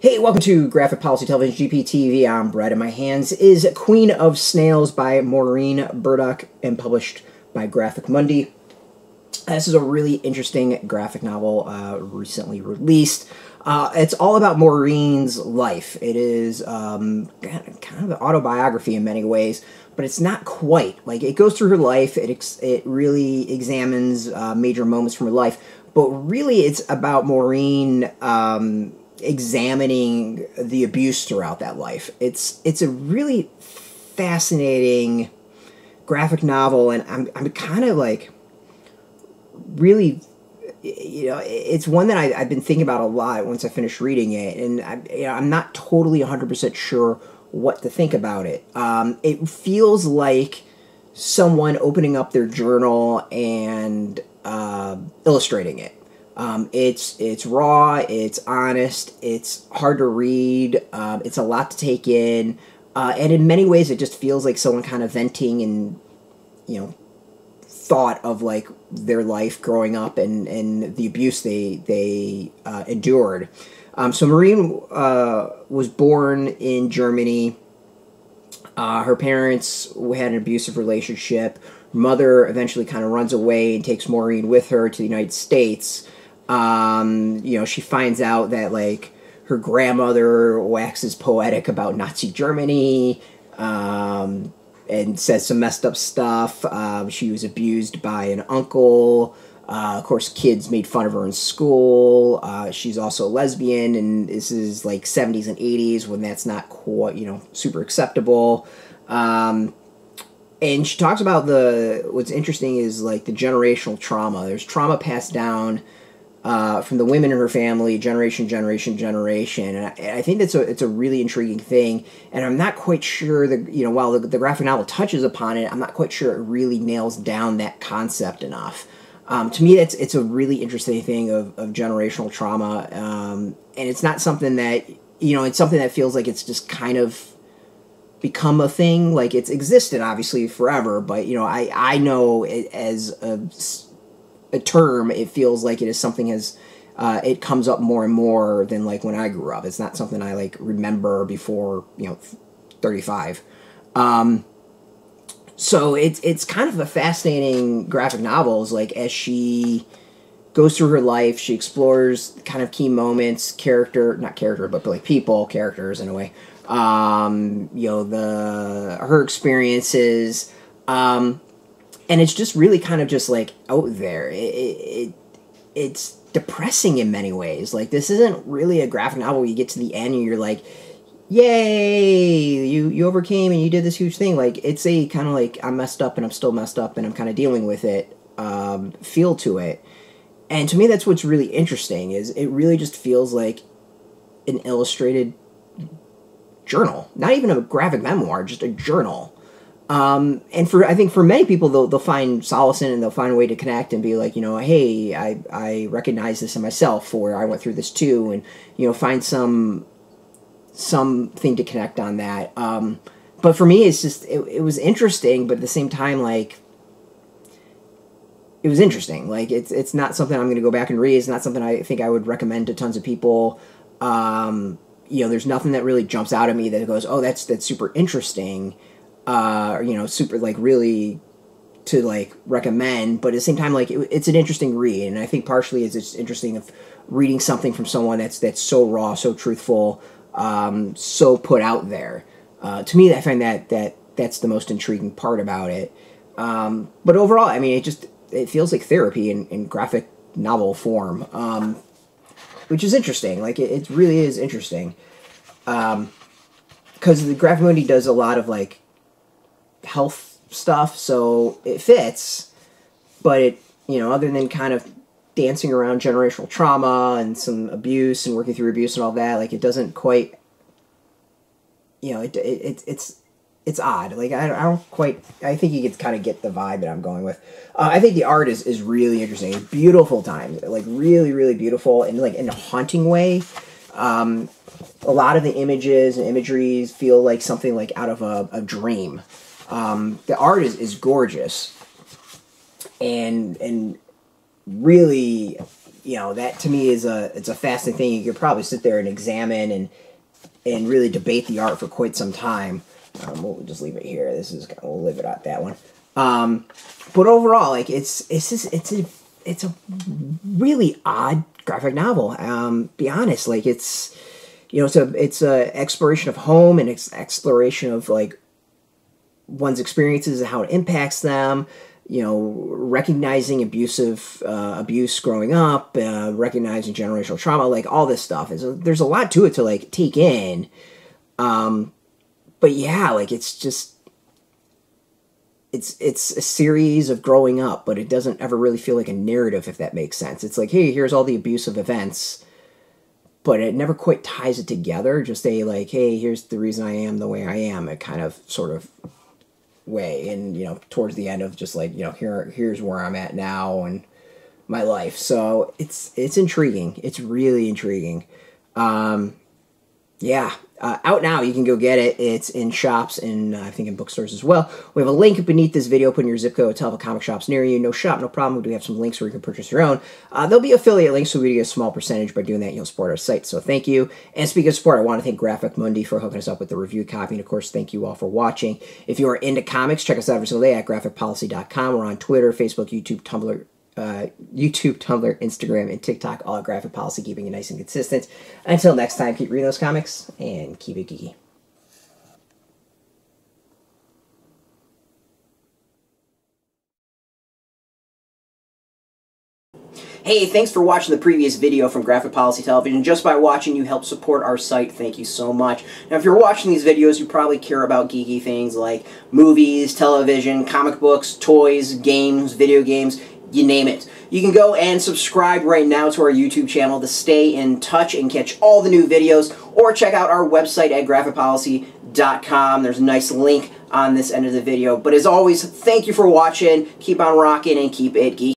Hey, welcome to Graphic Policy Television GPTV. I'm Brett. In my hands is Queen of Snails by Maureen Burdock and published by Graphic Mundi. This is a really interesting graphic novel recently released. It's all about Maureen's life. It is kind of an autobiography in many ways, but it's not quite. Like, it goes through her life. It really examines major moments from her life, but really it's about Maureen examining the abuse throughout that life. It's a really fascinating graphic novel, and I'm kind of like really, it's one that I've been thinking about a lot once I finished reading it, and I'm not totally 100% sure what to think about it. It feels like someone opening up their journal and illustrating it. It's raw, it's honest, it's hard to read, it's a lot to take in, and in many ways it just feels like someone kind of venting and, thought of like their life growing up and the abuse they endured. So Maureen was born in Germany. Her parents had an abusive relationship. Her mother eventually kind of runs away and takes Maureen with her to the United States. She finds out that, like, her grandmother waxes poetic about Nazi Germany, and says some messed up stuff. She was abused by an uncle. Of course, kids made fun of her in school. She's also a lesbian, and this is, like, 70s and 80s when that's not quite, super acceptable. And she talks about what's interesting is, like, the generational trauma. There's trauma passed down from the women in her family, generation. And I think it's a really intriguing thing. And I'm not quite sure while the graphic novel touches upon it, I'm not quite sure it really nails down that concept enough. To me, it's a really interesting thing of generational trauma. And it's not something that, it's something that feels like it's just kind of become a thing. Like, it's existed obviously forever, but I know it as a term. It feels like it is something it comes up more and more than, like, when I grew up. It's not something I, like, remember before 35. So it's kind of a fascinating graphic novel. Like, as she goes through her life, she explores kind of key moments, but like characters in a way. Her experiences. And it's just really kind of just, like, out there. It's depressing in many ways. Like, this isn't really a graphic novel where you get to the end and you're like, yay, you overcame and you did this huge thing. Like, it's a kind of like, I'm messed up and I'm still messed up and I'm kind of dealing with it feel to it. And to me, that's what's really interesting, is it really just feels like an illustrated journal. Not even a graphic memoir, just a journal. And I think for many people, they'll find solace in it, and they'll find a way to connect and be like, hey, I recognize this in myself, or I went through this too, and, find something to connect on that. But for me, it's just, it was interesting, but at the same time, like, it was interesting. Like, it's not something I'm going to go back and read. It's not something I think I would recommend to tons of people. There's nothing that really jumps out at me that goes, oh, that's super interesting. Super, like, really to, like, recommend, but at the same time, like, it's an interesting read, and I think partially it's just interesting of reading something from someone that's so raw, so truthful, so put out there. To me, I find that's the most intriguing part about it. But overall, I mean, it feels like therapy in graphic novel form, which is interesting. Like, it really is interesting, because the Graphic Mundi does a lot of, like, health stuff, so it fits, but it, other than kind of dancing around generational trauma and some abuse and working through abuse and all that, like, it doesn't quite, it's odd. Like, I think you can kind of get the vibe that I'm going with. I think the art is really interesting. It's beautiful times, like, really, really beautiful, and, like, in a haunting way. A lot of the images and imageries feel like something, like, out of a dream. The art is gorgeous and really you know, that to me is it's a fascinating thing. You could probably sit there and examine and really debate the art for quite some time. We'll just leave it here. We'll leave it at that one. But overall, like it's a really odd graphic novel. Be honest, like it's, you know, it's a exploration of home and exploration of like one's experiences and how it impacts them. You know, recognizing abuse growing up, recognizing generational trauma, like all this stuff. There's a lot to it to like take in. But yeah, like it's just, it's a series of growing up, but it doesn't ever really feel like a narrative, if that makes sense. It's like, hey, here's all the abusive events, but it never quite ties it together. Just like, hey, here's the reason I am the way I am, a kind of sort of way. And, you know, towards the end of just like, you know, here's where I'm at now and my life. So it's intriguing. It's really intriguing. Yeah, out now. You can go get it. It's in shops and I think in bookstores as well. We have a link beneath this video. Put in your zip code. Tell the comic shops near you. No shop, no problem. We do have some links where you can purchase your own. There'll be affiliate links, so we get a small percentage by doing that. You'll support our site, so thank you. And speaking of support, I want to thank Graphic Mundi for hooking us up with the review copy. And of course, thank you all for watching. If you are into comics, check us out every single day at graphicpolicy.com. We're on Twitter, Facebook, YouTube, Tumblr, Instagram, and TikTok, all at Graphic Policy, keeping it nice and consistent. Until next time, keep reading those comics and keep it geeky. Hey, thanks for watching the previous video from Graphic Policy Television. Just by watching, you help support our site. Thank you so much. Now, if you're watching these videos, you probably care about geeky things like movies, television, comic books, toys, games, video games, you name it. You can go and subscribe right now to our YouTube channel to stay in touch and catch all the new videos, or check out our website at graphicpolicy.com. There's a nice link on this end of the video. But as always, thank you for watching. Keep on rocking and keep it geeky.